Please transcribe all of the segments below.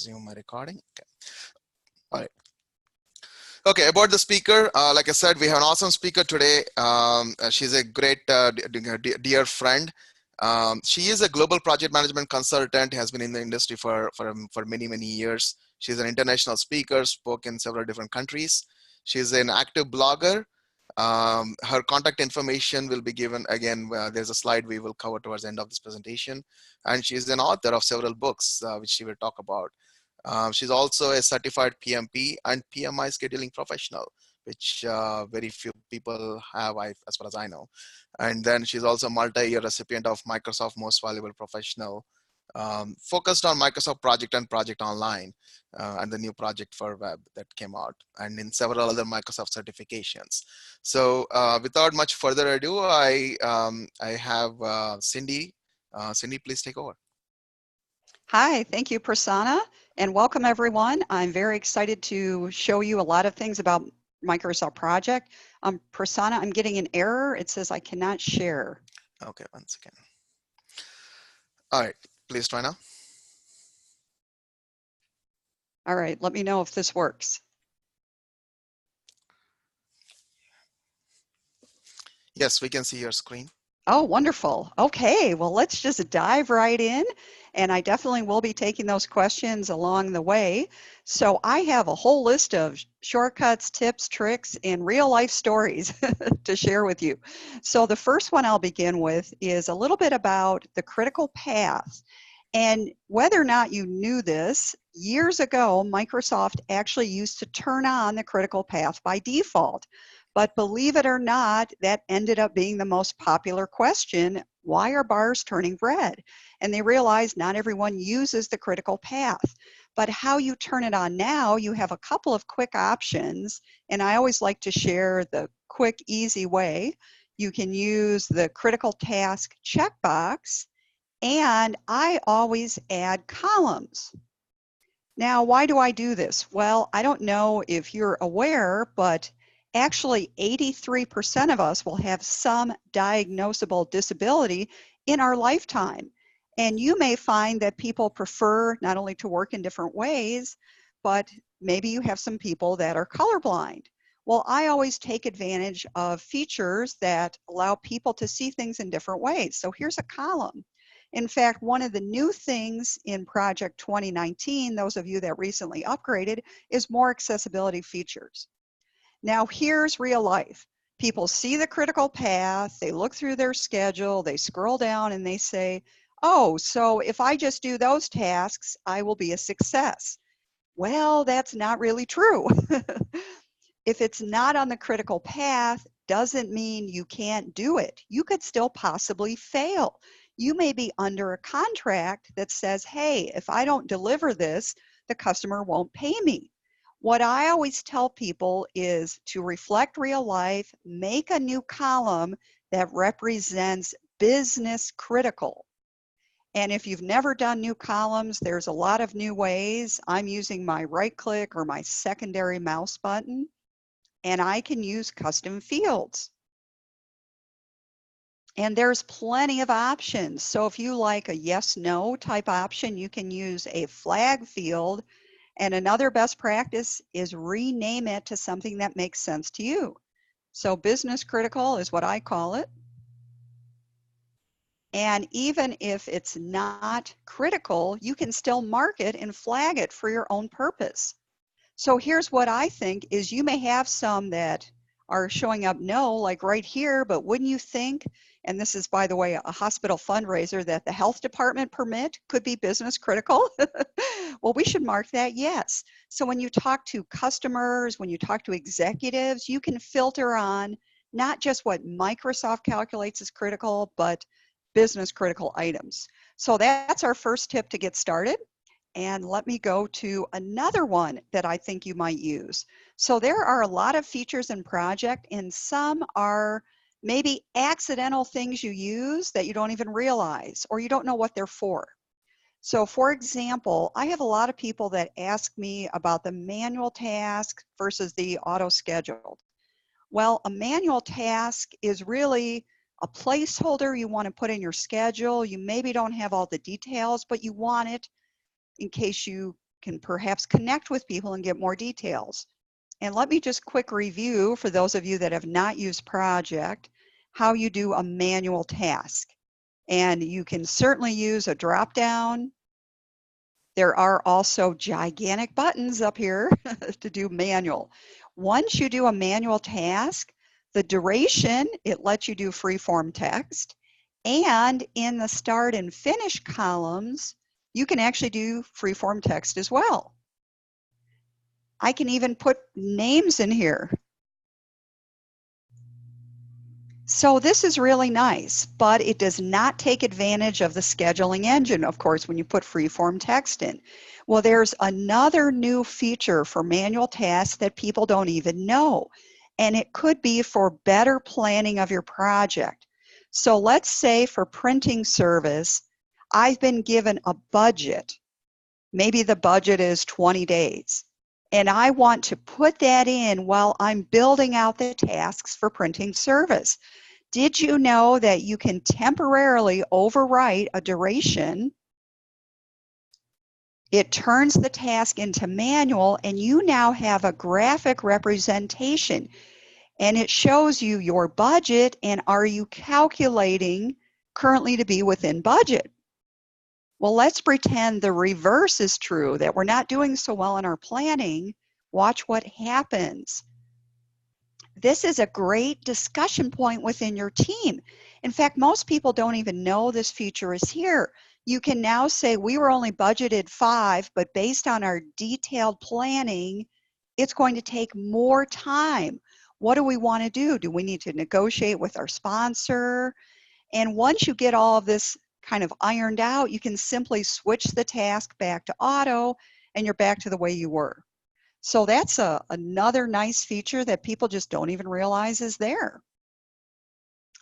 resume my recording. Okay. All right. Okay, about the speaker, like I said, we have an awesome speaker today. She's a great dear friend. She is a global project management consultant, has been in the industry for many, many years. She's an international speaker, spoke in several different countries. She's an active blogger. Her contact information will be given again. There's a slide we will cover towards the end of this presentation. And she's an author of several books, which she will talk about. She's also a certified PMP and PMI scheduling professional, which very few people have, as far as I know. And then she's also a multi-year recipient of Microsoft Most Valuable Professional, focused on Microsoft Project and Project Online, and the new Project for Web that came out, and in several other Microsoft certifications. So without much further ado, I have Cindy. Cindy, please take over. Hi, thank you, Prasanna, and welcome everyone. I'm very excited to show you a lot of things about Microsoft Project. Prasanna, I'm getting an error. It says I cannot share. Okay, one second. All right, please try now. All right, let me know if this works. Yes, we can see your screen. Oh, wonderful. Okay, well, let's just dive right in. And I definitely will be taking those questions along the way. So I have a whole list of shortcuts, tips, tricks, and real life stories to share with you. So the first one I'll begin with is a little bit about the critical path. And whether or not you knew this, years ago, Microsoft actually used to turn on the critical path by default. But believe it or not, that ended up being the most popular question. Why are bars turning red? And they realized not everyone uses the critical path. But how you turn it on now, you have a couple of quick options. And I always like to share the quick, easy way. You can use the critical task checkbox. And I always add columns. Now, why do I do this? Well, I don't know if you're aware, but actually 83% of us will have some diagnosable disability in our lifetime. And you may find that people prefer not only to work in different ways, but maybe you have some people that are colorblind. Well, I always take advantage of features that allow people to see things in different ways. So here's a column. In fact, one of the new things in Project 2019, those of you that recently upgraded, is more accessibility features. Now here's real life. People see the critical path, they look through their schedule, they scroll down and they say, oh, so if I just do those tasks, I will be a success. Well, that's not really true. If it's not on the critical path, doesn't mean you can't do it. You could still possibly fail. You may be under a contract that says, hey, if I don't deliver this, the customer won't pay me. What I always tell people is to reflect real life, make a new column that represents business critical. And if you've never done new columns, there's a lot of new ways. I'm using my right click or my secondary mouse button, and I can use custom fields. And there's plenty of options. So if you like a yes, no type option, you can use a flag field. And another best practice is rename it to something that makes sense to you. So business critical is what I call it. And even if it's not critical, you can still mark it and flag it for your own purpose. So here's what I think is you may have some that are showing up no, like right here, but wouldn't you think, and this is, by the way, a hospital fundraiser, that the health department permit could be business critical? Well, we should mark that yes. So when you talk to customers, when you talk to executives, you can filter on not just what Microsoft calculates as critical, but business critical items. So that's our first tip to get started. And let me go to another one that I think you might use. So there are a lot of features in Project, and some are maybe accidental things you use that you don't even realize, or you don't know what they're for. So for example, I have a lot of people that ask me about the manual task versus the auto scheduled. Well, a manual task is really a placeholder you want to put in your schedule. You maybe don't have all the details, but you want it in case you can perhaps connect with people and get more details. And let me just quick review for those of you that have not used Project, how you do a manual task. And you can certainly use a drop down. There are also gigantic buttons up here to do manual. Once you do a manual task, the duration, it lets you do free-form text. And in the start and finish columns, you can actually do free-form text as well. I can even put names in here. So this is really nice, but it does not take advantage of the scheduling engine, of course, when you put free-form text in. Well, there's another new feature for manual tasks that people don't even know, and it could be for better planning of your project. So let's say for printing service, I've been given a budget. Maybe the budget is 20 days. And I want to put that in while I'm building out the tasks for printing service. Did you know that you can temporarily overwrite a duration? It turns the task into manual, and you now have a graphic representation. And it shows you your budget, and are you calculating currently to be within budget? Well, let's pretend the reverse is true, that we're not doing so well in our planning. Watch what happens. This is a great discussion point within your team. In fact, most people don't even know this feature is here. You can now say, we were only budgeted 5, but based on our detailed planning, it's going to take more time. What do we want to do? Do we need to negotiate with our sponsor? And once you get all of this kind of ironed out, you can simply switch the task back to auto, and you're back to the way you were. So that's another nice feature that people just don't even realize is there.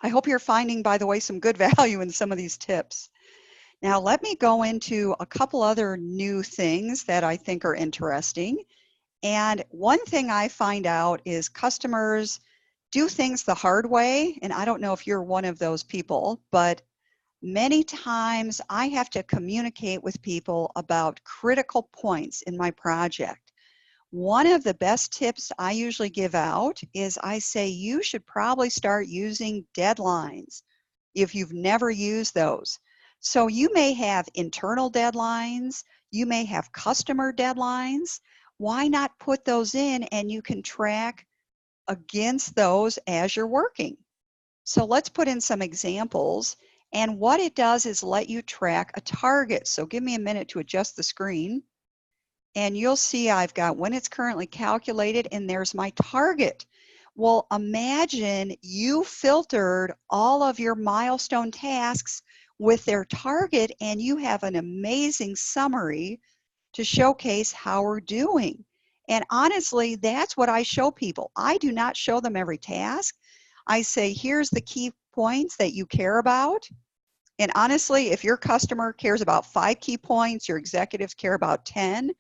I hope you're finding, by the way, some good value in some of these tips. Now let me go into a couple other new things that I think are interesting. And one thing I find out is customers do things the hard way, and I don't know if you're one of those people, but many times I have to communicate with people about critical points in my project. One of the best tips I usually give out is I say you should probably start using deadlines if you've never used those. So you may have internal deadlines, you may have customer deadlines. Why not put those in and you can track against those as you're working? So let's put in some examples. And what it does is let you track a target. So give me a minute to adjust the screen. And you'll see I've got when it's currently calculated, and there's my target. Well, imagine you filtered all of your milestone tasks with their target, and you have an amazing summary to showcase how we're doing. And honestly, that's what I show people. I do not show them every task. I say, here's the key points that you care about. And honestly, if your customer cares about 5 key points, your executives care about 10,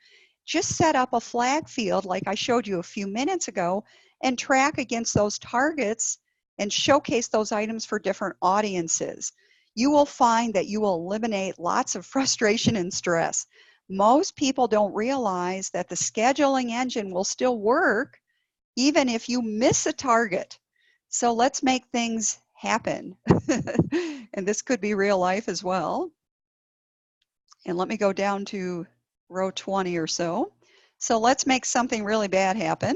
just set up a flag field like I showed you a few minutes ago and track against those targets and showcase those items for different audiences. You will find that you will eliminate lots of frustration and stress. Most people don't realize that the scheduling engine will still work even if you miss a target. So let's make things happen. And this could be real life as well. And let me go down to row 20 or so. So let's make something really bad happen.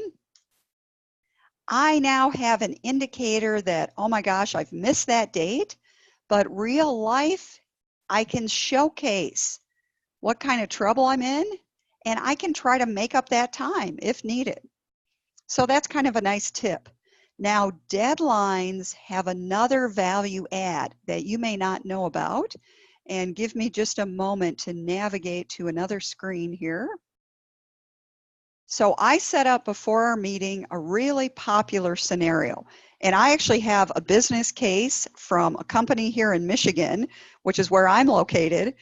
I now have an indicator that, oh my gosh, I've missed that date, but real life, I can showcase what kind of trouble I'm in, and I can try to make up that time if needed. So that's kind of a nice tip. Now, deadlines have another value add that you may not know about, and give me just a moment to navigate to another screen here. So I set up before our meeting a really popular scenario, and I actually have a business case from a company here in Michigan, which is where I'm located,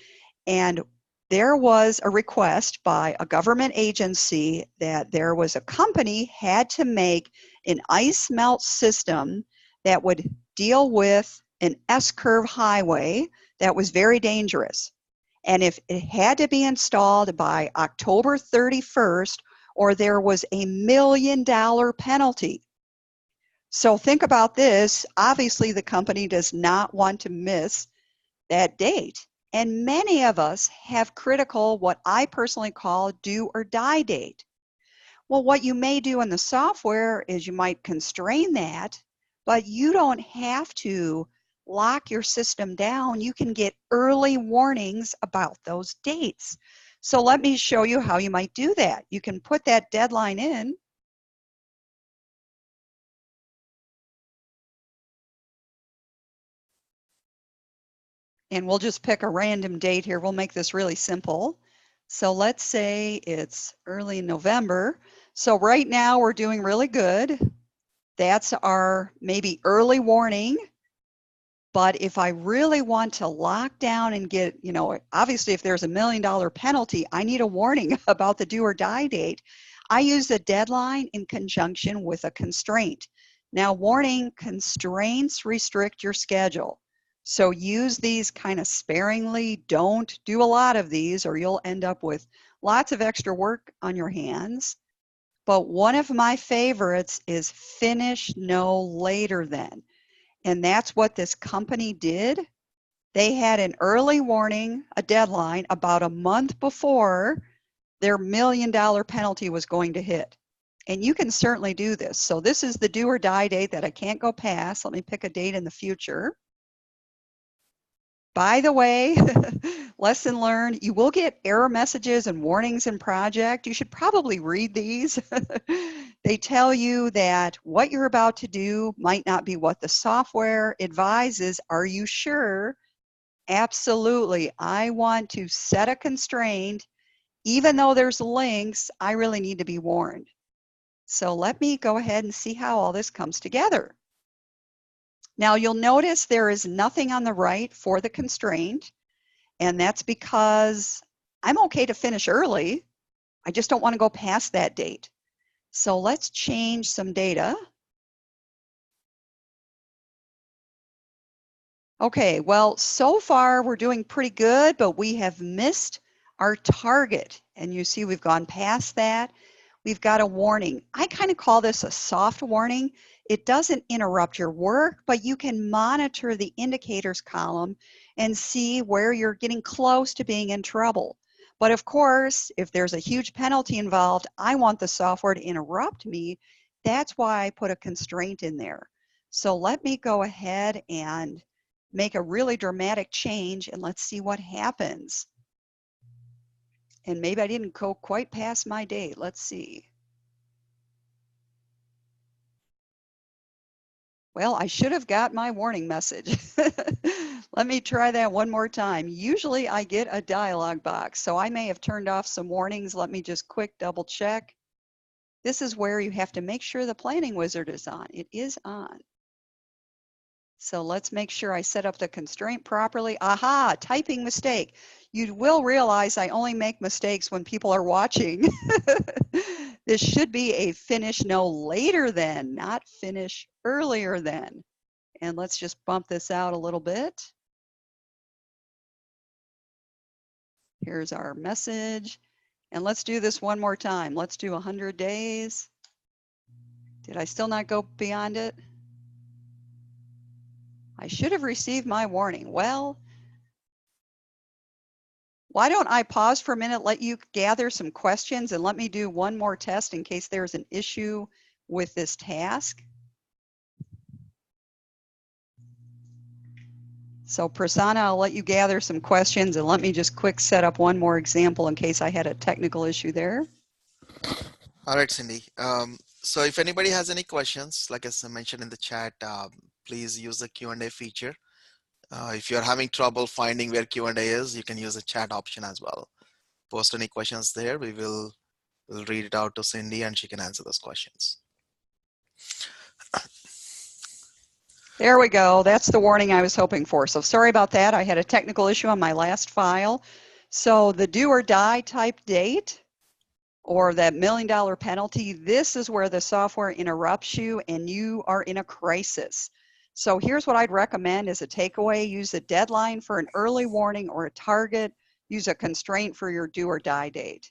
and there was a request by a government agency that there was a company had to make an ice melt system that would deal with an S-curve highway that was very dangerous. And if it had to be installed by October 31st, or there was a $1 million penalty. So think about this. Obviously, the company does not want to miss that date. And many of us have critical, what I personally call do or die date. Well, what you may do in the software is you might constrain that, but you don't have to lock your system down. You can get early warnings about those dates. So let me show you how you might do that. You can put that deadline in. And we'll just pick a random date here. We'll make this really simple. So let's say it's early November. So right now we're doing really good. That's our maybe early warning. But if I really want to lock down and get, obviously if there's a $1 million penalty, I need a warning about the do or die date. I use a deadline in conjunction with a constraint. Now, warning constraints restrict your schedule. So use these kind of sparingly. Don't do a lot of these or you'll end up with lots of extra work on your hands. But one of my favorites is finish no later than. And that's what this company did. They had an early warning, a deadline, about a month before their $1 million penalty was going to hit. And you can certainly do this. So this is the do or die date that I can't go past. Let me pick a date in the future. By the way, lesson learned, you will get error messages and warnings in project. You should probably read these. They tell you that what you're about to do might not be what the software advises. Are you sure? Absolutely. I want to set a constraint. Even though there's links, I really need to be warned. So let me go ahead and see how all this comes together. Now you'll notice there is nothing on the right for the constraint, and that's because I'm okay to finish early. I just don't want to go past that date. So let's change some data. Okay, well, so far we're doing pretty good, but we have missed our target. And you see we've gone past that. We've got a warning. I kind of call this a soft warning. It doesn't interrupt your work, but you can monitor the indicators column and see where you're getting close to being in trouble. But of course, if there's a huge penalty involved, I want the software to interrupt me. That's why I put a constraint in there. So let me go ahead and make a really dramatic change and let's see what happens. And maybe I didn't go quite past my date. Let's see. Well, I should have got my warning message. Let me try that one more time. Usually I get a dialog box, so I may have turned off some warnings. Let me just quick double check. This is where you have to make sure the planning wizard is on. It is on. So let's make sure I set up the constraint properly. Aha, typing mistake. You will realize I only make mistakes when people are watching. This should be a finish no later than, not finish earlier than. And let's just bump this out a little bit. Here's our message. And let's do this one more time. Let's do 100 days. Did I still not go beyond it? I should have received my warning. Well, why don't I pause for a minute, let you gather some questions, and let me do one more test in case there's an issue with this task. So Prasanna, I'll let you gather some questions, and let me just quick set up one more example in case I had a technical issue there. All right, Cindy. So if anybody has any questions, like I mentioned in the chat, please use the Q&A feature. If you're having trouble finding where Q&A is, you can use the chat option as well. Post any questions there. We'll read it out to Cindy and she can answer those questions. There we go. That's the warning I was hoping for. So sorry about that. I had a technical issue on my last file. So the do or die type date, or that $1 million penalty, this is where the software interrupts you and you are in a crisis. So here's what I'd recommend as a takeaway. Use a deadline for an early warning or a target. use a constraint for your do or die date.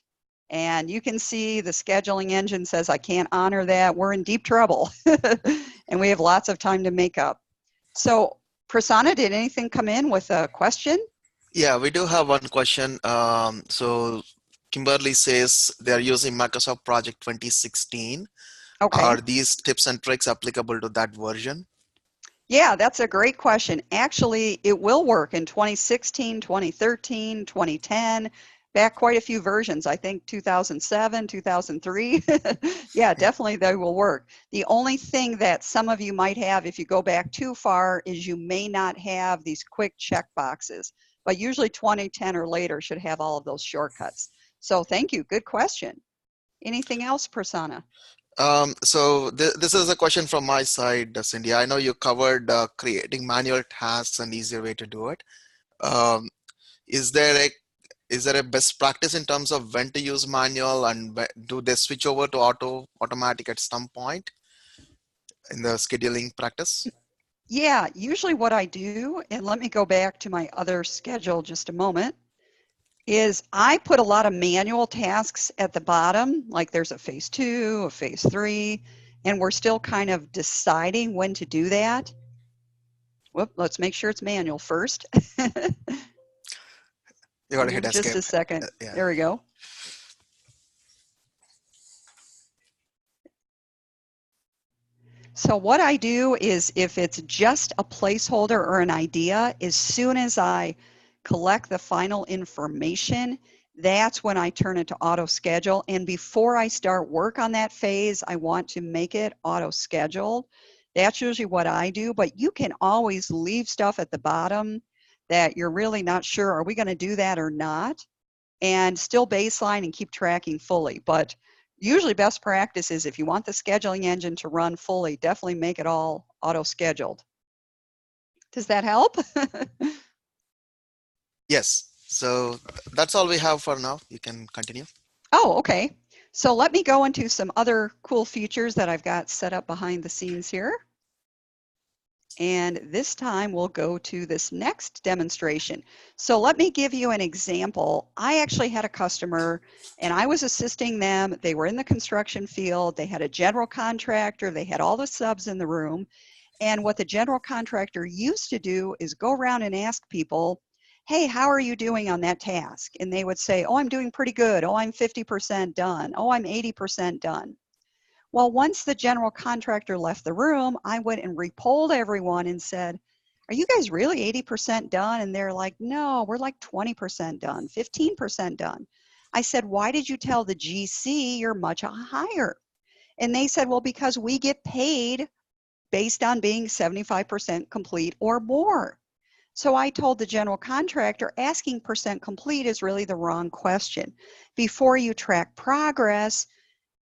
And you can see the scheduling engine says, I can't honor that. We're in deep trouble. And we have lots of time to make up. So Prasanna, did anything come in with a question? Yeah, we do have one question. So Kimberly says they're using Microsoft Project 2016. Okay. Are these tips and tricks applicable to that version? Yeah, that's a great question. Actually, it will work in 2016, 2013, 2010, back quite a few versions. I think 2007, 2003. Yeah, definitely they will work. The only thing that some of you might have if you go back too far is you may not have these quick check boxes, but usually 2010 or later should have all of those shortcuts. So thank you. Good question. Anything else, Prasanna? So this is a question from my side, Cindy. I know you covered creating manual tasks and easier way to do it. Um, is there a best practice in terms of when to use manual, and do they switch over to automatic at some point in the scheduling practice? Yeah, usually what I do, and let me go back to my other schedule just a moment, is I put a lot of manual tasks at the bottom, like there's a phase 2, a phase 3, and we're still kind of deciding when to do that. Whoop, let's make sure it's manual first. You gotta hit Just escape. a second. Yeah. There we go. So what I do is if it's just a placeholder or an idea, as soon as I collect the final information, that's when I turn it to auto schedule. And before I start work on that phase, I want to make it auto scheduled. That's usually what I do, but you can always leave stuff at the bottom that you're really not sure, are we going to do that or not? And still baseline and keep tracking fully. But usually best practice is if you want the scheduling engine to run fully, definitely make it all auto scheduled. Does that help? Yes. So that's all we have for now. You can continue. Oh, okay. So let me go into some other cool features that I've got set up behind the scenes here. And this time we'll go to this next demonstration. So let me give you an example. I actually had a customer and I was assisting them. They were in the construction field. They had a general contractor. They had all the subs in the room. And what the general contractor used to do is go around and ask people, hey, how are you doing on that task? And they would say, oh, I'm doing pretty good. Oh, I'm 50% done. Oh, I'm 80% done. Well, once the general contractor left the room, I went and repolled everyone and said, are you guys really 80% done? And they're like, no, we're like 20% done, 15% done. I said, why did you tell the GC you're much higher? And they said, well, because we get paid based on being 75% complete or more. So I told the general contractor asking percent complete is really the wrong question. Before you track progress,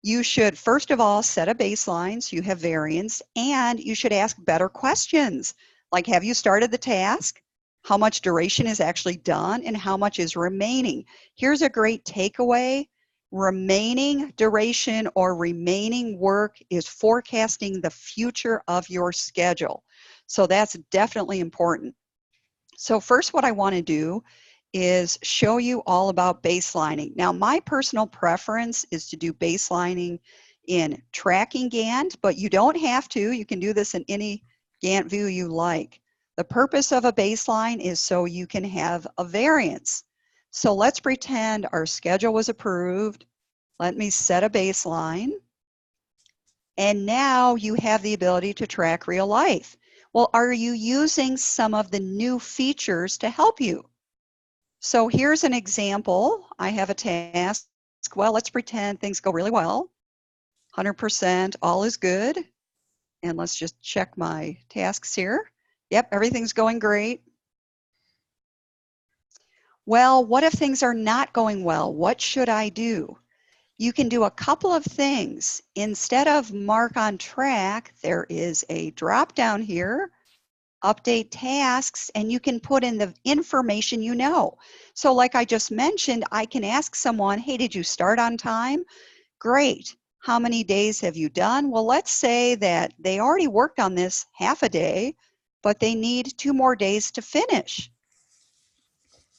you should, first of all, set a baseline so you have variance, and you should ask better questions. Like, have you started the task? How much duration is actually done, and how much is remaining? Here's a great takeaway. Remaining duration or remaining work is forecasting the future of your schedule. So that's definitely important. So first, what I want to do is show you all about baselining. Now, my personal preference is to do baselining in tracking Gantt, but you don't have to. You can do this in any Gantt view you like. The purpose of a baseline is so you can have a variance. So let's pretend our schedule was approved. Let me set a baseline. And now you have the ability to track real life. Well, are you using some of the new features to help you? So here's an example. I have a task. Well, let's pretend things go really well. 100%, all is good. And let's just check my tasks here. Yep, everything's going great. Well, what if things are not going well? What should I do? You can do a couple of things. Instead of mark on track, there is a drop down here, update tasks, and you can put in the information you know. So like I just mentioned, I can ask someone, hey, did you start on time? Great. How many days have you done? Well, let's say that they already worked on this half a day, but they need 2 more days to finish.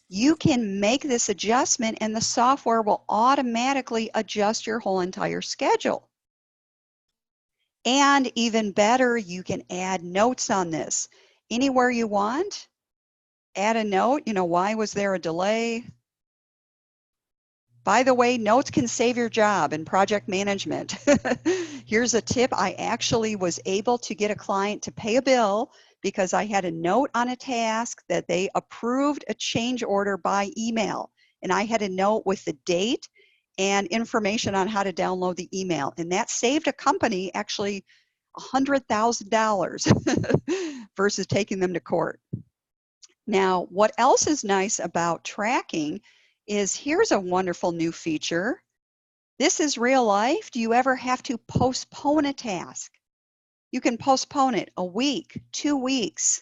you can make this adjustment and the software will automatically adjust your whole entire schedule. And even better, you can add notes on this. Anywhere you want, add a note, why was there a delay? By the way, notes can save your job in project management. Here's a tip. I actually was able to get a client to pay a bill because I had a note on a task that they approved a change order by email. And I had a note with the date and information on how to download the email. And that saved a company actually $100,000 versus taking them to court. Now, what else is nice about tracking is here's a wonderful new feature. This is real life. Do you ever have to postpone a task? You can postpone it a week, 2 weeks,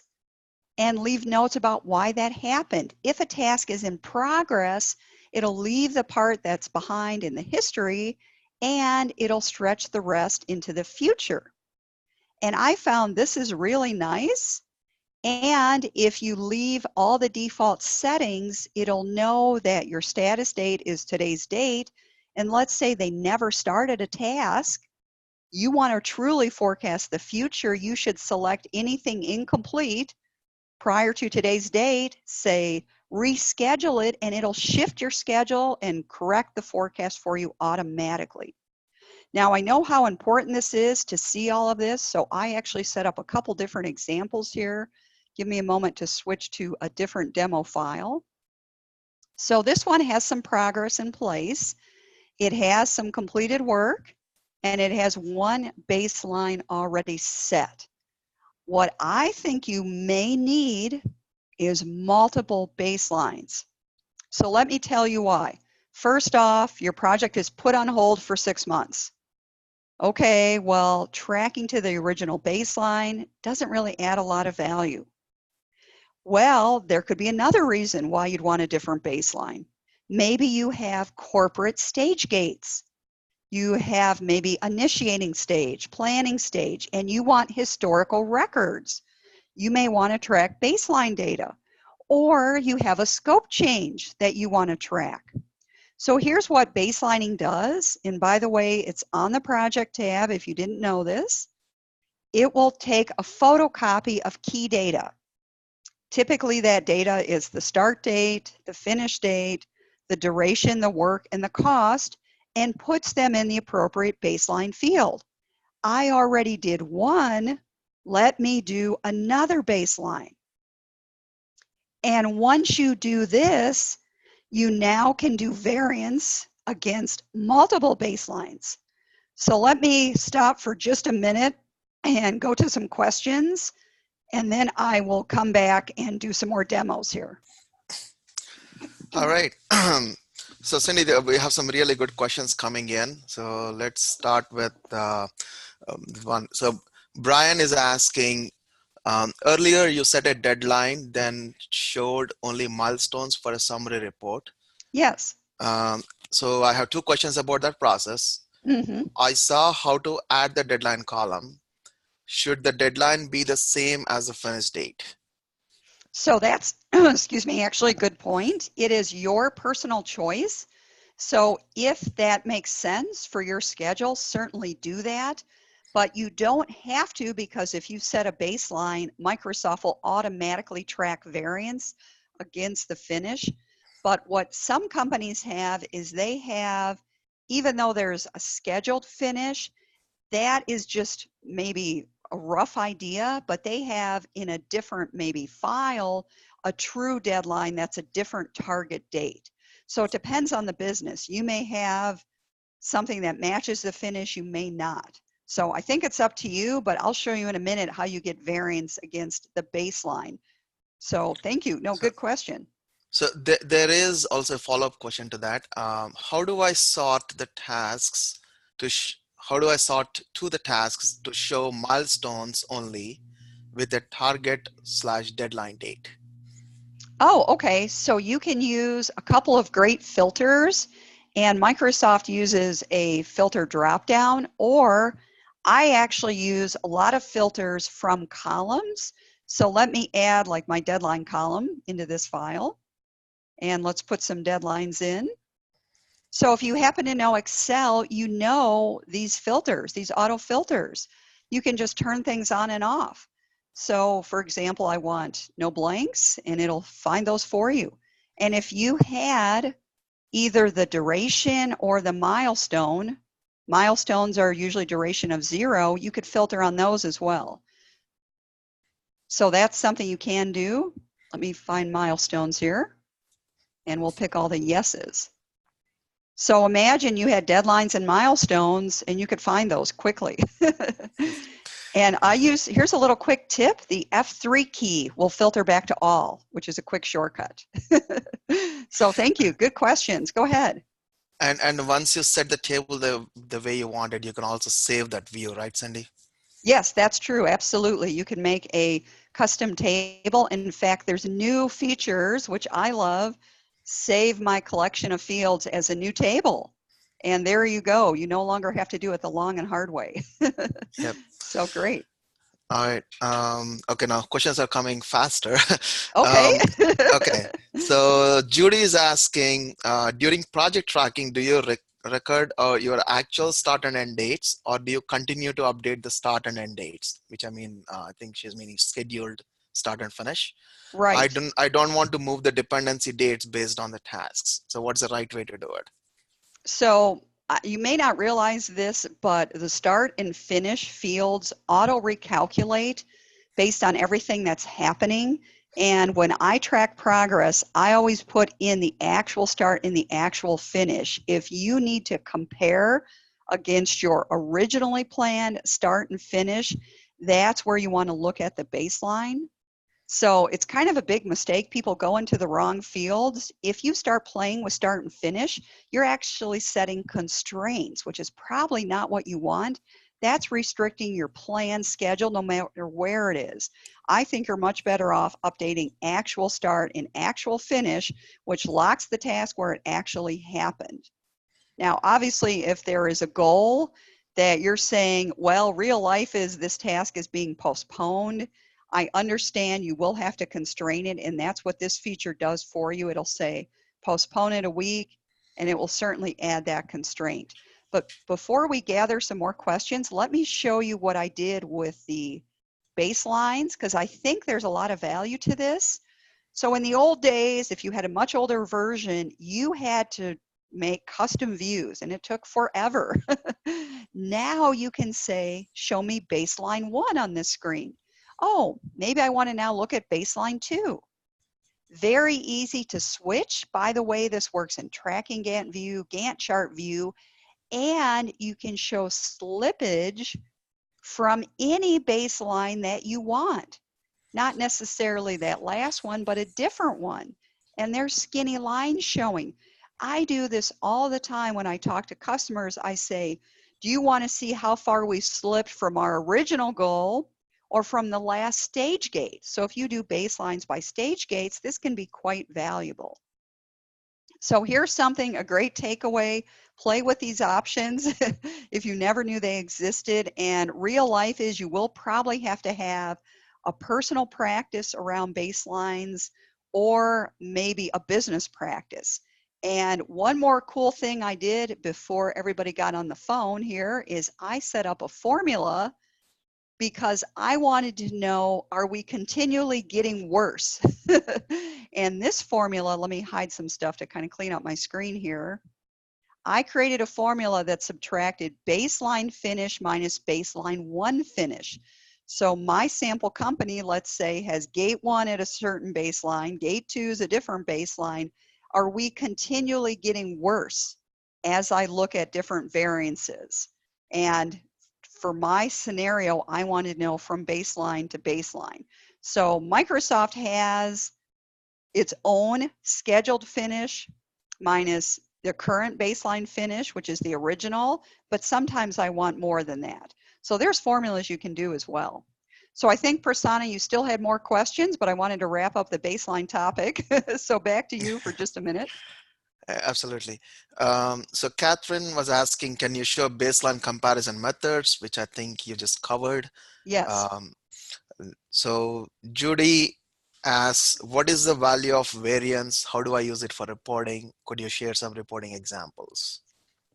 and leave notes about why that happened. If a task is in progress, it'll leave the part that's behind in the history, and it'll stretch the rest into the future. And I found this is really nice. And if you leave all the default settings, it'll know that your status date is today's date. And let's say they never started a task. You want to truly forecast the future. You should select anything incomplete prior to today's date, say reschedule it, and it'll shift your schedule and correct the forecast for you automatically. Now, I know how important this is to see all of this, so I actually set up a couple different examples here. Give me a moment to switch to a different demo file. So this one has some progress in place. It has some completed work, and it has one baseline already set. What I think you may need is multiple baselines. So let me tell you why. First off, your project is put on hold for 6 months. Okay, well, tracking to the original baseline doesn't really add a lot of value. Well, there could be another reason why you'd want a different baseline. Maybe you have corporate stage gates. You have maybe initiating stage, planning stage, and you want historical records. You may want to track baseline data, or you have a scope change that you want to track. So here's what baselining does. And by the way, it's on the project tab if you didn't know this. It will take a photocopy of key data. Typically, that data is the start date, the finish date, the duration, the work, and the cost, and puts them in the appropriate baseline field. I already did one. Let me do another baseline. And once you do this, you now can do variance against multiple baselines. So let me stop for just a minute and go to some questions, and then I will come back and do some more demos here. All right. So Cindy, we have some really good questions coming in. So let's start with one. So Brian is asking, earlier you set a deadline, then showed only milestones for a summary report. Yes. So I have two questions about that process. I saw how to add the deadline column. Should the deadline be the same as the finish date? So that's, excuse me, actually a good point. It is your personal choice. So if that makes sense for your schedule, certainly do that. But you don't have to, because if you set a baseline, Microsoft will automatically track variance against the finish. But what some companies have is they have, even though there's a scheduled finish, that is just maybe a rough idea, but they have in a different maybe file a true deadline that's a different target date. So it depends on the business. You may have something that matches the finish, you may not. So I think it's up to you, but I'll show you in a minute how you get variance against the baseline. So thank you. No, good question. So there is also a follow-up question to that. How do I sort the tasks to the tasks to show milestones only with a target/deadline date? Oh, okay. So you can use a couple of great filters, and Microsoft uses a filter dropdown, or I actually use a lot of filters from columns. So let me add like my deadline column into this file. And let's put some deadlines in. So if you happen to know Excel, you know these filters, these auto filters. You can just turn things on and off. So for example, I want no blanks, and it'll find those for you. And if you had either the duration or the milestone, milestones are usually duration of 0, you could filter on those as well. So that's something you can do. Let me find milestones here, and we'll pick all the yeses. So imagine you had deadlines and milestones, and you could find those quickly. And here's a little quick tip, the F3 key will filter back to all, which is a quick shortcut. So thank you, good questions, go ahead. And once you set the table the way you wanted, you can also save that view, right, Cindy? Yes, that's true, absolutely. You can make a custom table. In fact, there's new features, which I love, save my collection of fields as a new table. And there you go. You no longer have to do it the long and hard way. Yep. So great. All right. Okay, now questions are coming faster. Okay. Okay. So Judy is asking, during project tracking, do you record your actual start and end dates, or do you continue to update the start and end dates? Which I mean, I think she's meaning scheduled start and finish. Right. I don't want to move the dependency dates based on the tasks. So what's the right way to do it? So you may not realize this, but the start and finish fields auto recalculate based on everything that's happening. And when I track progress, I always put in the actual start and the actual finish. If you need to compare against your originally planned start and finish, that's where you want to look at the baseline. So it's kind of a big mistake. People go into the wrong fields. If you start playing with start and finish, you're actually setting constraints, which is probably not what you want. That's restricting your plan schedule no matter where it is. I think you're much better off updating actual start and actual finish, which locks the task where it actually happened. Now, obviously, if there is a goal that you're saying, well, real life is this task is being postponed, I understand you will have to constrain it, and that's what this feature does for you. It'll say postpone it a week, and it will certainly add that constraint. But before we gather some more questions, let me show you what I did with the baselines, because I think there's a lot of value to this. So in the old days, if you had a much older version, you had to make custom views, and it took forever. Now you can say, show me baseline 1 on this screen. Oh, maybe I want to now look at baseline 2. Very easy to switch. By the way, this works in tracking Gantt view, Gantt chart view, and you can show slippage from any baseline that you want. Not necessarily that last one, but a different one. And there's skinny lines showing. I do this all the time when I talk to customers. I say, do you want to see how far we slipped from our original goal or from the last stage gate? So if you do baselines by stage gates, this can be quite valuable. So here's something, a great takeaway. Play with these options if you never knew they existed. And real life is you will probably have to have a personal practice around baselines or maybe a business practice. And one more cool thing I did before everybody got on the phone here is I set up a formula because I wanted to know, are we continually getting worse? And this formula, let me hide some stuff to kind of clean up my screen here. I created a formula that subtracted baseline finish minus baseline 1 finish. So my sample company, let's say, has gate 1 at a certain baseline, gate 2 is a different baseline. Are we continually getting worse as I look at different variances? And for my scenario, I wanted to know from baseline to baseline. So Microsoft has its own scheduled finish minus the current baseline finish, which is the original, but sometimes I want more than that. So there's formulas you can do as well. So I think, Prasanna, you still had more questions, but I wanted to wrap up the baseline topic. So back to you for just a minute. Absolutely. So Catherine was asking, can you show baseline comparison methods, which I think you just covered. Yes. So Judy asks, what is the value of variance? How do I use it for reporting? Could you share some reporting examples?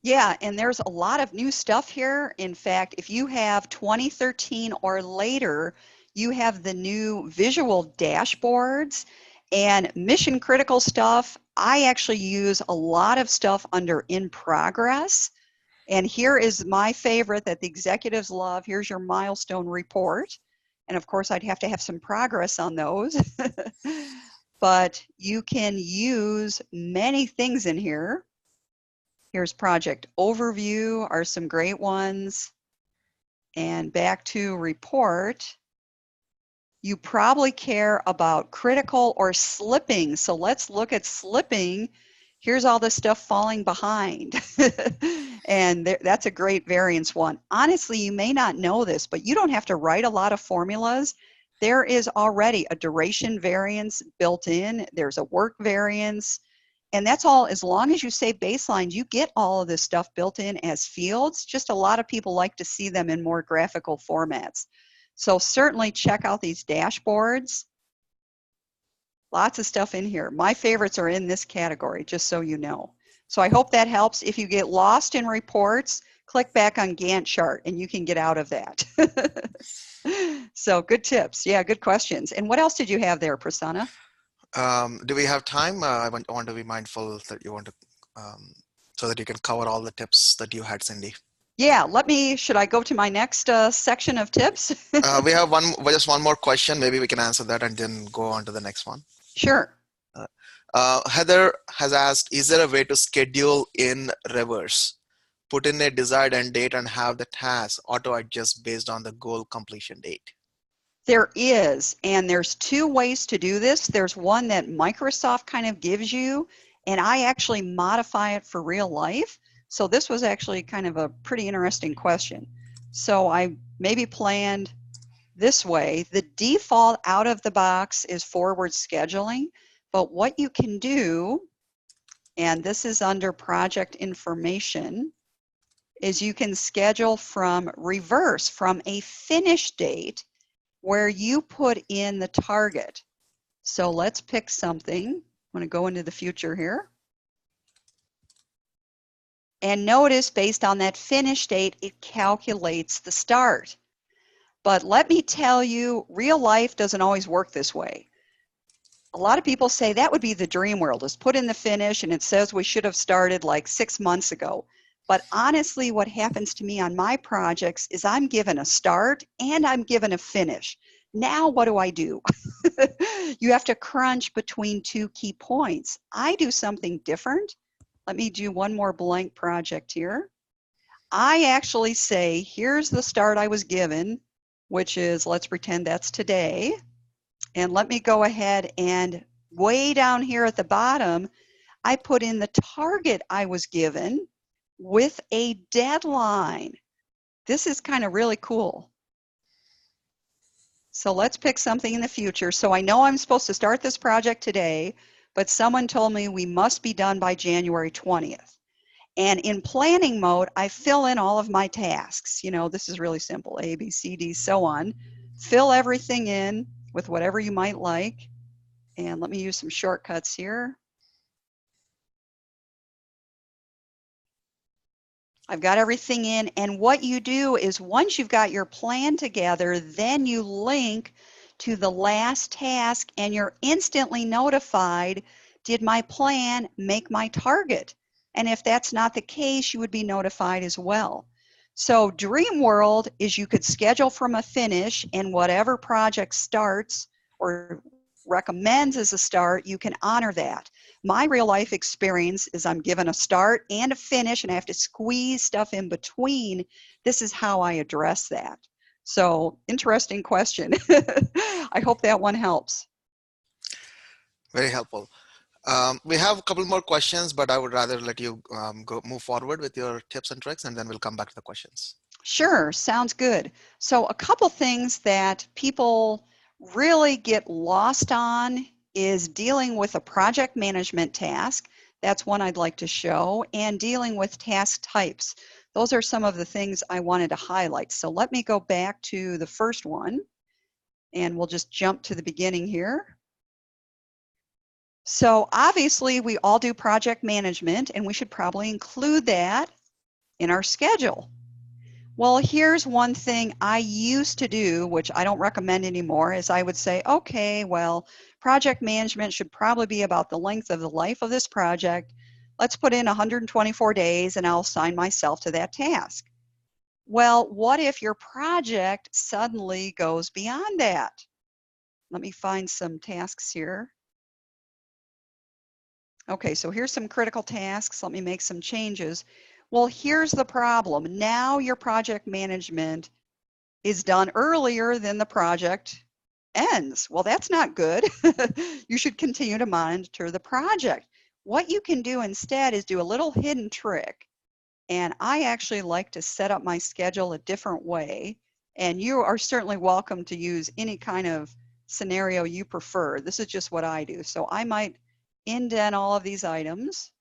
Yeah, and there's a lot of new stuff here. In fact, if you have 2013 or later, you have the new visual dashboards and mission critical stuff. I actually use a lot of stuff under in progress. And here is my favorite that the executives love. Here's your milestone report. And of course, I'd have to have some progress on those. But you can use many things in here. Here's project overview are some great ones. And back to report. You probably care about critical or slipping. So let's look at slipping. Here's all the stuff falling behind. And that's a great variance one. Honestly, you may not know this, but you don't have to write a lot of formulas. There is already a duration variance built in. There's a work variance. And that's all, as long as you say baseline, you get all of this stuff built in as fields. Just a lot of people like to see them in more graphical formats. So certainly check out these dashboards. Lots of stuff in here. My favorites are in this category, just so you know. So I hope that helps. If you get lost in reports, click back on Gantt chart and you can get out of that. So good tips. Yeah, good questions. And what else did you have there, Prasanna? Do we have time? I want to be mindful that you want to, so that you can cover all the tips that you had, Cindy. Yeah, should I go to my next section of tips? We have just one more question. Maybe we can answer that and then go on to the next one. Sure. Heather has asked, is there a way to schedule in reverse? Put in a desired end date and have the task auto adjust based on the goal completion date. There is, and there's two ways to do this. There's one that Microsoft kind of gives you, and I actually modify it for real life. So this was actually kind of a pretty interesting question. So I maybe planned this way. The default out of the box is forward scheduling, but what you can do, and this is under project information, is you can schedule from reverse, from a finish date, where you put in the target. So let's pick something. I'm going to go into the future here. And notice, based on that finish date, it calculates the start. But let me tell you, real life doesn't always work this way. A lot of people say that would be the dream world, is put in the finish and it says we should have started like 6 months ago. But honestly, what happens to me on my projects is I'm given a start and I'm given a finish. Now what do? You have to crunch between two key points. I do something different. Let me do one more blank project here. I actually say, here's the start I was given, which is, let's pretend that's today. And let me go ahead and way down here at the bottom, I put in the target I was given with a deadline. This is kind of really cool. So let's pick something in the future. So I know I'm supposed to start this project today, but someone told me we must be done by January 20th. And in planning mode, I fill in all of my tasks. You know, this is really simple, A, B, C, D, so on. Fill everything in with whatever you might like. And let me use some shortcuts here. I've got everything in, and what you do is once you've got your plan together, then you link to the last task and you're instantly notified, did my plan make my target? And if that's not the case, you would be notified as well. So dream world is you could schedule from a finish, and whatever project starts or recommends as a start, you can honor that. My real life experience is I'm given a start and a finish and I have to squeeze stuff in between. This is how I address that. So interesting question. I hope that one helps. Very helpful. We have a couple more questions, but I would rather let you move forward with your tips and tricks, and then we'll come back to the questions. Sure, sounds good. So a couple things that people really get lost on is dealing with a project management task. That's one I'd like to show, and dealing with task types. Those are some of the things I wanted to highlight. So let me go back to the first one, and we'll just jump to the beginning here. So obviously we all do project management, and we should probably include that in our schedule. Well, here's one thing I used to do, which I don't recommend anymore, is I would say, okay, well, project management should probably be about the length of the life of this project. Let's put in 124 days and I'll assign myself to that task. Well, what if your project suddenly goes beyond that? Let me find some tasks here. Okay, so here's some critical tasks. Let me make some changes. Well, here's the problem. Now your project management is done earlier than the project ends. Well, that's not good. You should continue to monitor the project. What you can do instead is do a little hidden trick. And I actually like to set up my schedule a different way. And you are certainly welcome to use any kind of scenario you prefer. This is just what I do. So I might indent all of these items.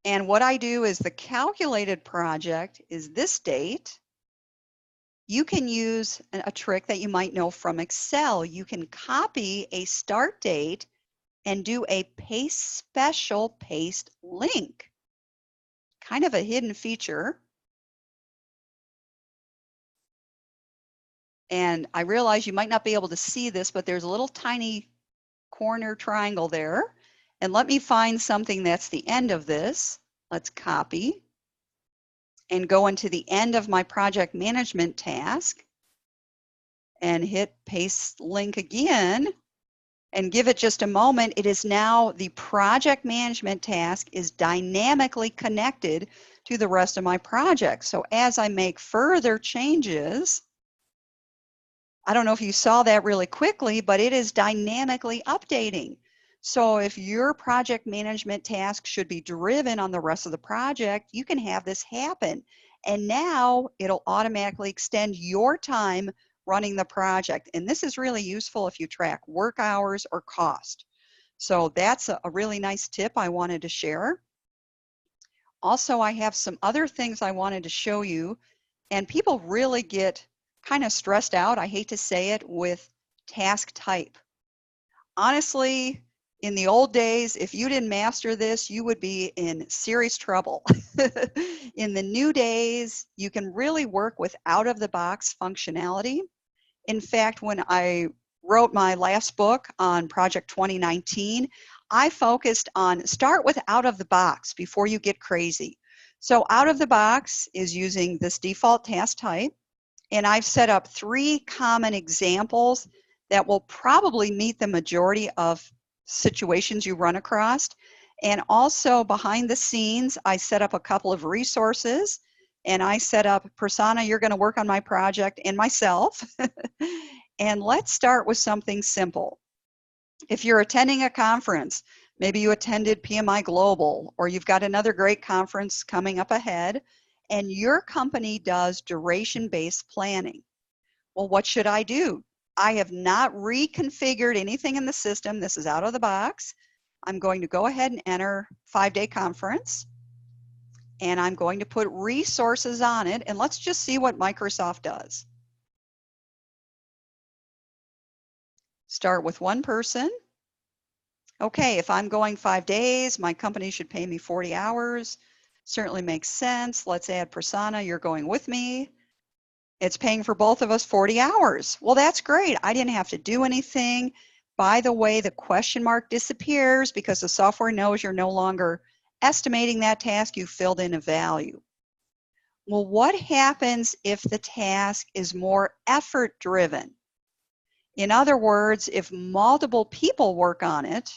And what I do is the calculated project is this date. You can use a trick that you might know from Excel. You can copy a start date and do a paste special paste link. Kind of a hidden feature. And I realize you might not be able to see this, but there's a little tiny corner triangle there. And let me find something that's the end of this. Let's copy and go into the end of my project management task and hit paste link again and give it just a moment. It is now the project management task is dynamically connected to the rest of my project. So as I make further changes, I don't know if you saw that really quickly, but it is dynamically updating. So if your project management task should be driven on the rest of the project, you can have this happen. And now it'll automatically extend your time running the project. And this is really useful if you track work hours or cost. So that's a really nice tip I wanted to share. Also, I have some other things I wanted to show you, and people really get kind of stressed out, I hate to say it, with task type. Honestly, in the old days, if you didn't master this, you would be in serious trouble. In the new days, you can really work with out-of-the-box functionality. In fact, when I wrote my last book on Project 2019, I focused on start with out of the box before you get crazy. So out of the box is using this default task type, and I've set up 3 common examples that will probably meet the majority of situations you run across. And also behind the scenes, I set up a couple of resources, and I set up Prasanna, you're going to work on my project, and myself. And let's start with something simple. If you're attending a conference, maybe you attended PMI Global, or you've got another great conference coming up ahead, and your company does duration-based planning. Well, what should I do? I have not reconfigured anything in the system. This is out of the box. I'm going to go ahead and enter 5-day conference, and I'm going to put resources on it, and let's just see what Microsoft does. Start with one person. Okay, if I'm going 5 days, my company should pay me 40 hours. Certainly makes sense. Let's add Prasanna, you're going with me. It's paying for both of us 40 hours. Well, that's great. I didn't have to do anything. By the way, the question mark disappears because the software knows you're no longer estimating that task. You filled in a value. Well, what happens if the task is more effort driven? In other words, if multiple people work on it,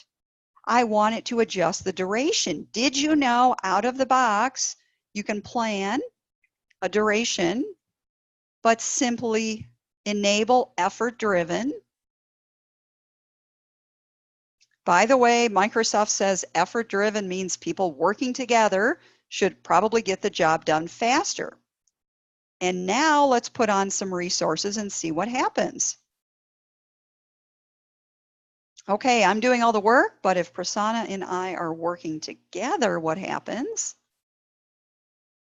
I want it to adjust the duration. Did you know out of the box, you can plan a duration, but simply enable effort driven. By the way, Microsoft says effort driven means people working together should probably get the job done faster. And now let's put on some resources and see what happens. Okay, I'm doing all the work, but if Prasanna and I are working together, what happens?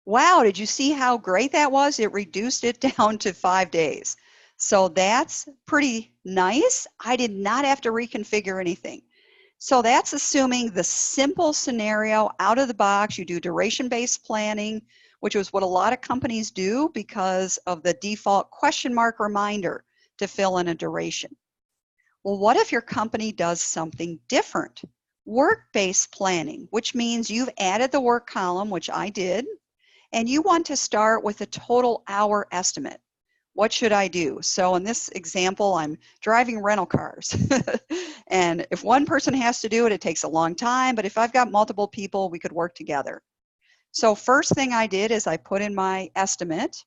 Wow, did you see how great that was? It reduced it down to 5 days. So that's pretty nice. I did not have to reconfigure anything. So that's assuming the simple scenario out of the box. You do duration-based planning, which is what a lot of companies do because of the default question mark reminder to fill in a duration. Well, what if your company does something different? Work-based planning, which means you've added the work column, which I did, and you want to start with a total hour estimate. What should I do? So in this example, I'm driving rental cars. And if one person has to do it, it takes a long time. But if I've got multiple people, we could work together. So first thing I did is I put in my estimate.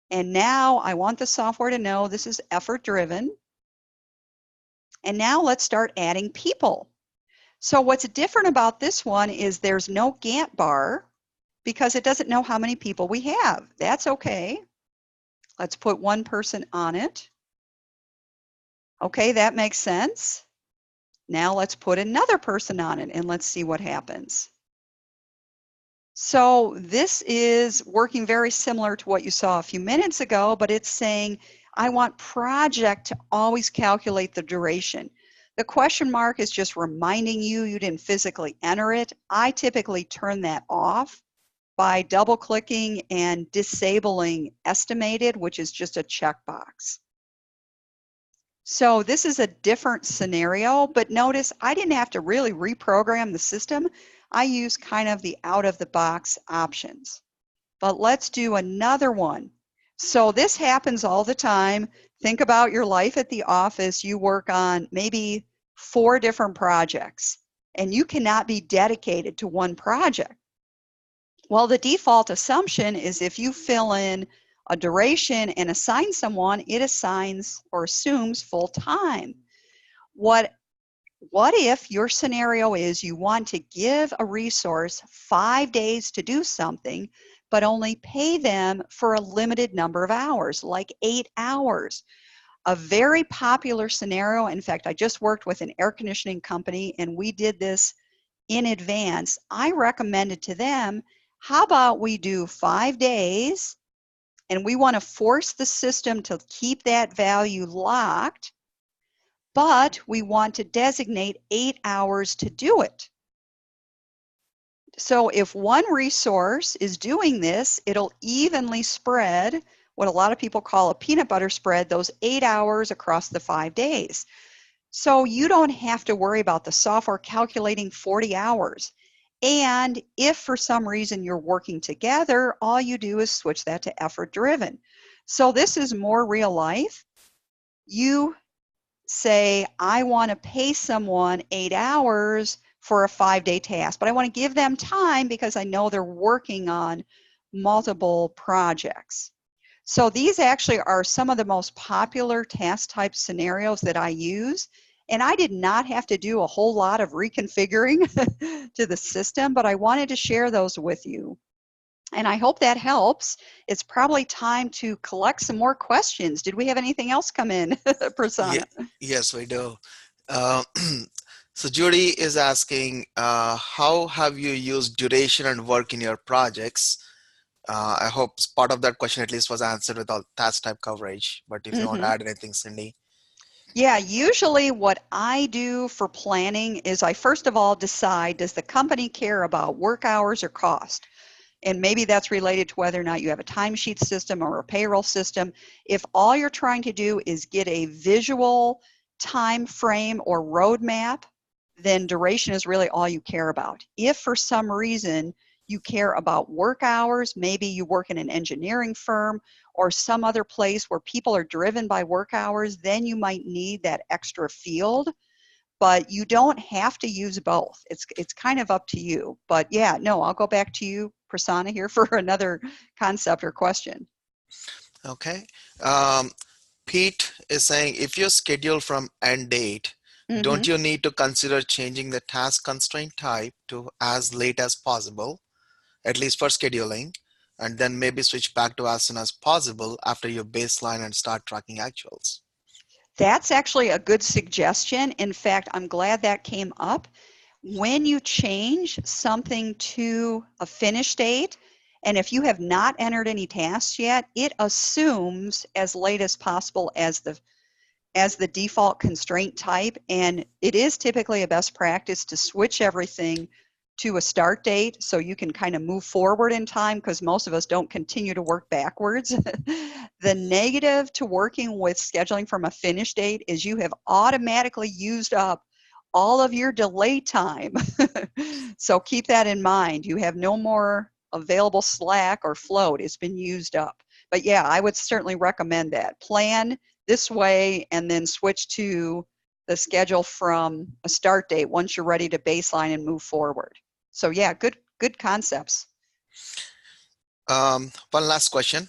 And now I want the software to know this is effort driven. And now let's start adding people. So what's different about this one is there's no Gantt bar because it doesn't know how many people we have. That's okay. Let's put one person on it. Okay, that makes sense. Now let's put another person on it and let's see what happens. So this is working very similar to what you saw a few minutes ago, but it's saying, I want project to always calculate the duration. The question mark is just reminding you you didn't physically enter it. I typically turn that off by double clicking and disabling estimated, which is just a checkbox. So this is a different scenario, but notice I didn't have to really reprogram the system. I use kind of the out of the box options. But let's do another one. So this happens all the time. Think about your life at the office. You work on maybe 4 different projects, and you cannot be dedicated to one project. Well, the default assumption is if you fill in a duration and assign someone, it assigns or assumes full time. What if your scenario is you want to give a resource 5 days to do something, but only pay them for a limited number of hours, like 8 hours? A very popular scenario, in fact, I just worked with an air conditioning company and we did this in advance. I recommended to them, how about we do 5 days and we want to force the system to keep that value locked, but we want to designate 8 hours to do it. So if one resource is doing this, it'll evenly spread, what a lot of people call a peanut butter spread, those 8 hours across the 5 days. So you don't have to worry about the software calculating 40 hours. And if for some reason you're working together, all you do is switch that to effort driven. So this is more real life. You say, I want to pay someone 8 hours for a 5-day task, but I want to give them time because I know they're working on multiple projects. So these actually are some of the most popular task type scenarios that I use. And I did not have to do a whole lot of reconfiguring to the system, but I wanted to share those with you. And I hope that helps. It's probably time to collect some more questions. Did we have anything else come in, Prasanna? Yes, we do. Uh, so Judy is asking, how have you used duration and work in your projects? I hope part of that question at least was answered with all task type coverage, but if you want to add anything, Cindy. Yeah, usually what I do for planning is I first of all decide, does the company care about work hours or cost? And maybe that's related to whether or not you have a timesheet system or a payroll system. If all you're trying to do is get a visual time frame or roadmap, then duration is really all you care about. If for some reason you care about work hours, maybe you work in an engineering firm or some other place where people are driven by work hours, then you might need that extra field. But you don't have to use both. It's kind of up to you. But yeah, no, I'll go back to you, Prasanna, here for another concept or question. Okay. Pete is saying, if you schedule from end date, don't you need to consider changing the task constraint type to as late as possible, at least for scheduling, and then maybe switch back to as soon as possible after your baseline and start tracking actuals? That's actually a good suggestion. In fact, I'm glad that came up. When you change something to a finish date, and if you have not entered any tasks yet, it assumes as late as possible as the as the default constraint type, and it is typically a best practice to switch everything to a start date so you can kind of move forward in time, because most of us don't continue to work backwards. The negative to working with scheduling from a finish date is you have automatically used up all of your delay time. So keep that in mind. You have no more available slack or float. It's been used up. But yeah, I would certainly recommend that. Plan this way and then switch to the schedule from a start date once you're ready to baseline and move forward. So yeah, good concepts. One last question.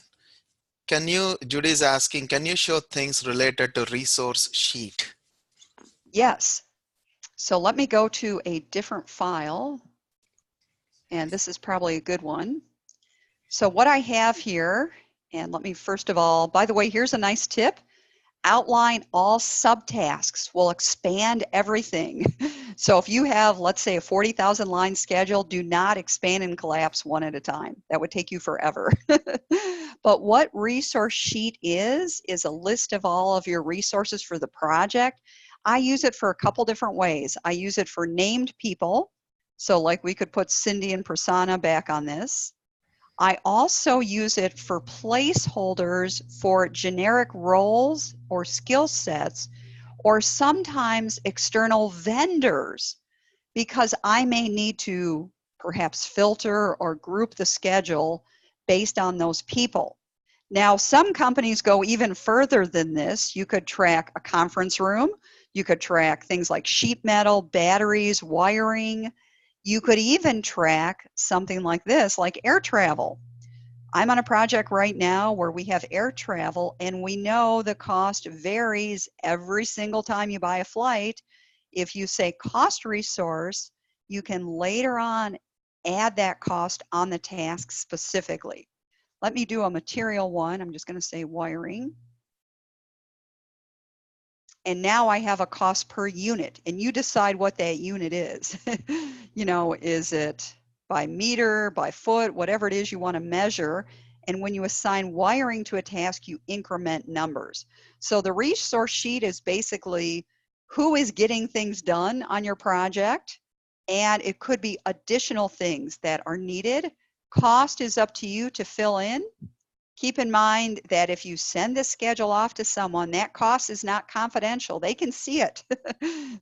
Judy's asking, can you show things related to resource sheet? Yes. So let me go to a different file, and this is probably a good one. So what I have here, and let me first of all, by the way, here's a nice tip. Outline all subtasks. Will expand everything. So if you have, let's say, a 40,000 line schedule, do not expand and collapse one at a time. That would take you forever. But what resource sheet is a list of all of your resources for the project. I use it for a couple different ways. I use it for named people. So like we could put Cindy and Prasanna back on this. I also use it for placeholders for generic roles or skill sets, or sometimes external vendors, because I may need to perhaps filter or group the schedule based on those people. Now, some companies go even further than this. You could track a conference room. You could track things like sheet metal, batteries, wiring. You could even track something like this, like air travel. I'm on a project right now where we have air travel, and we know the cost varies every single time you buy a flight. If you say cost resource, you can later on add that cost on the task specifically. Let me do a material one. I'm just going to say wiring. And now I have a cost per unit, and you decide what that unit is. You know, is it by meter, by foot, whatever it is you want to measure. And when you assign wiring to a task, you increment numbers. So the resource sheet is basically who is getting things done on your project, and it could be additional things that are needed. Cost is up to you to fill in. Keep in mind that if you send the schedule off to someone, that cost is not confidential. They can see it.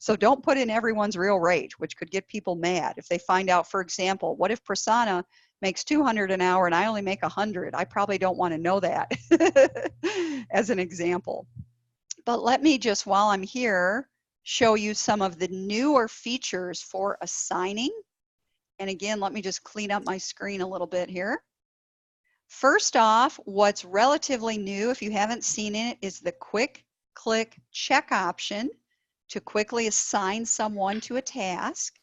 So don't put in everyone's real rate, which could get people mad. If they find out, for example, what if Prasanna makes 200 an hour and I only make 100? I probably don't want to know that as an example. But let me just, while I'm here, show you some of the newer features for assigning. And again, let me just clean up my screen a little bit here. First off, what's relatively new, if you haven't seen it, is the quick click check option to quickly assign someone to a task.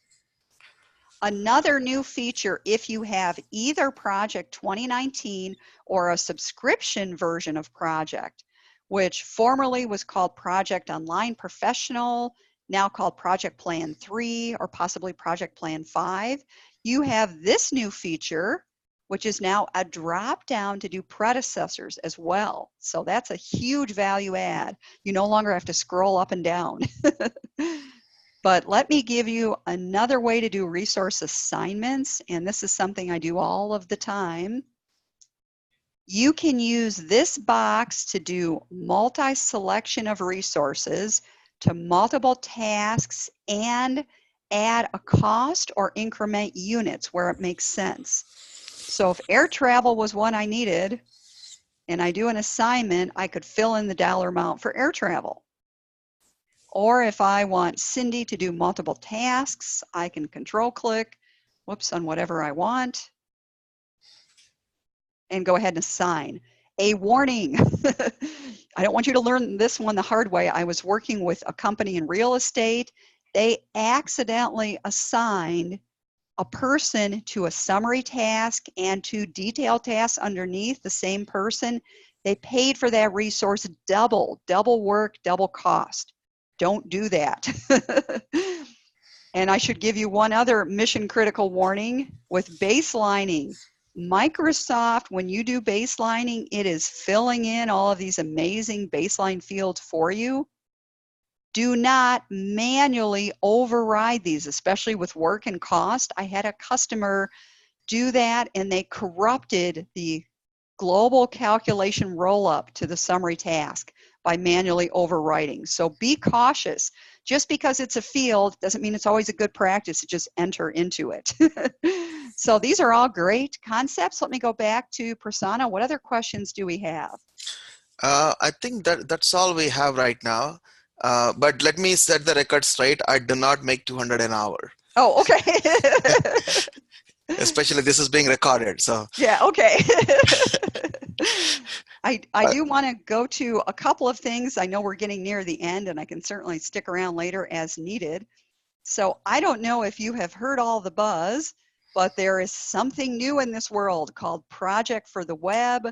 Another new feature, if you have either Project 2019 or a subscription version of Project, which formerly was called Project Online Professional, now called Project Plan 3 or possibly Project Plan 5, you have this new feature, which is now a drop down to do predecessors as well. So that's a huge value add. You no longer have to scroll up and down. But let me give you another way to do resource assignments, and this is something I do all of the time. You can use this box to do multi-selection of resources to multiple tasks and add a cost or increment units where it makes sense. So if air travel was one I needed and I do an assignment, I could fill in the dollar amount for air travel. Or if I want Cindy to do multiple tasks, I can control click, whoops, on whatever I want and go ahead and assign. A warning, I don't want you to learn this one the hard way. I was working with a company in real estate. They accidentally assigned a person to a summary task and to detailed tasks underneath the same person. They paid for that resource double work, double cost. Don't do that. And I should give you one other mission critical warning with baselining. Microsoft, when you do baselining, it is filling in all of these amazing baseline fields for you. Do not manually override these, especially with work and cost. I had a customer do that and they corrupted the global calculation roll-up to the summary task by manually overwriting. So be cautious. Just because it's a field doesn't mean it's always a good practice to just enter into it. So these are all great concepts. Let me go back to Prasanna. What other questions do we have? I think that's all we have right now. But let me set the record straight. I do not make 200 an hour. Oh, okay. Especially this is being recorded, so. Yeah, okay. I do want to go to a couple of things. I know we're getting near the end, and I can certainly stick around later as needed. So I don't know if you have heard all the buzz, but there is something new in this world called Project for the Web,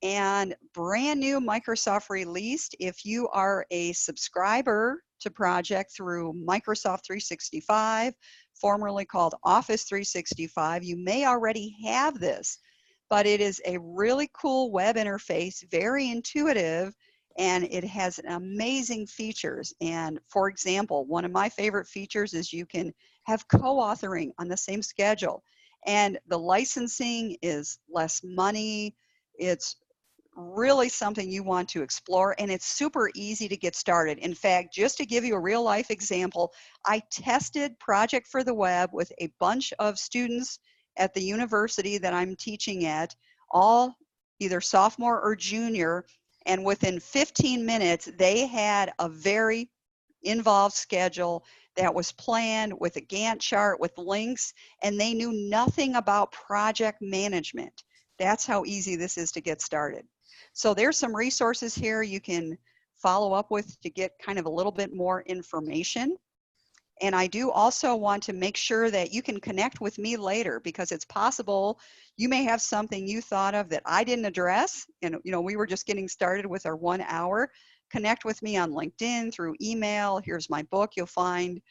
and brand new Microsoft released. If you are a subscriber to Project through Microsoft 365, formerly called Office 365, you may already have this, but it is a really cool web interface, very intuitive, and it has amazing features. And for example, one of my favorite features is you can have co-authoring on the same schedule, and the licensing is less money. It's really something you want to explore, and it's super easy to get started. In fact, just to give you a real life example, I tested Project for the Web with a bunch of students at the university that I'm teaching at, all either sophomore or junior, and within 15 minutes they had a very involved schedule that was planned with a Gantt chart with links, and they knew nothing about project management. That's how easy this is to get started. So there's some resources here you can follow up with to get kind of a little bit more information. And I do also want to make sure that you can connect with me later, because it's possible you may have something you thought of that I didn't address. And we were just getting started with our 1 hour. Connect with me on LinkedIn, through email. Here's my book you'll find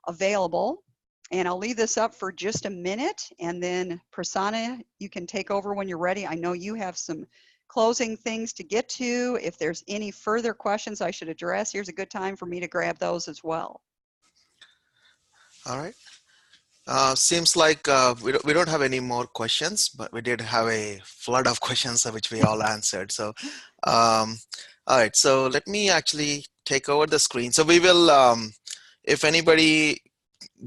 available. And I'll leave this up for just a minute, and then Prasanna, you can take over when you're ready. I know you have some closing things to get to. If there's any further questions I should address, here's a good time for me to grab those as well. All right. Seems like we don't have any more questions, but we did have a flood of questions which we all answered. So, all right. So let me actually take over the screen. So we will, if anybody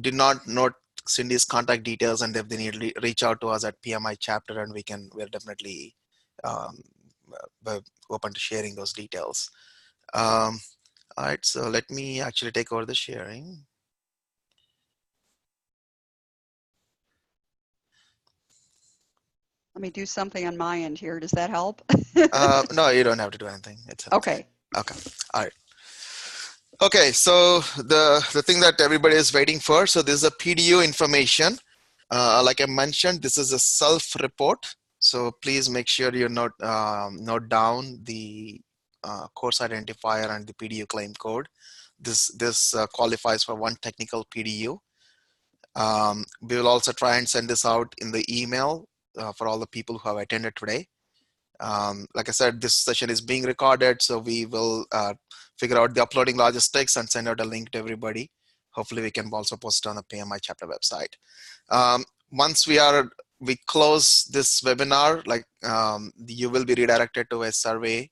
did not note Cindy's contact details, and if they need to reach out to us at PMI chapter, and we're definitely open to sharing those details. All right. So let me actually take over the sharing. Let me do something on my end here. Does that help? No, you don't have to do anything. It's okay. Okay. All right. Okay. So the thing that everybody is waiting for. So this is a PDU information. Like I mentioned, this is a self-report. So please make sure you note down the course identifier and the PDU claim code. This qualifies for one technical PDU. We will also try and send this out in the email for all the people who have attended today. Like I said, this session is being recorded, so we will figure out the uploading logistics and send out a link to everybody. Hopefully we can also post it on the PMI chapter website. Once we close this webinar, you will be redirected to a survey.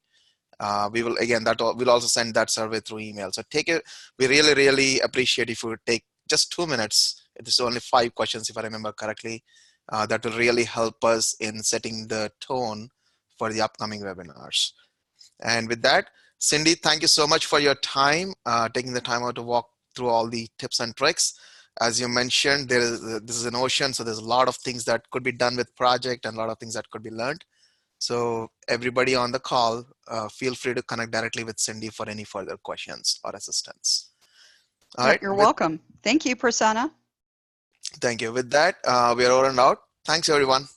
We will, again, we'll also send that survey through email. So we really, really appreciate if you take just 2 minutes. It's only 5 questions, if I remember correctly. That will really help us in setting the tone for the upcoming webinars. And with that, Cindy, thank you so much for your time, taking the time out to walk through all the tips and tricks. As you mentioned, this is an ocean, so there's a lot of things that could be done with Project and a lot of things that could be learned. So everybody on the call, feel free to connect directly with Cindy for any further questions or assistance. All right. You're welcome. Thank you, Prasanna. Thank you. With that, we are over and out. Thanks, everyone.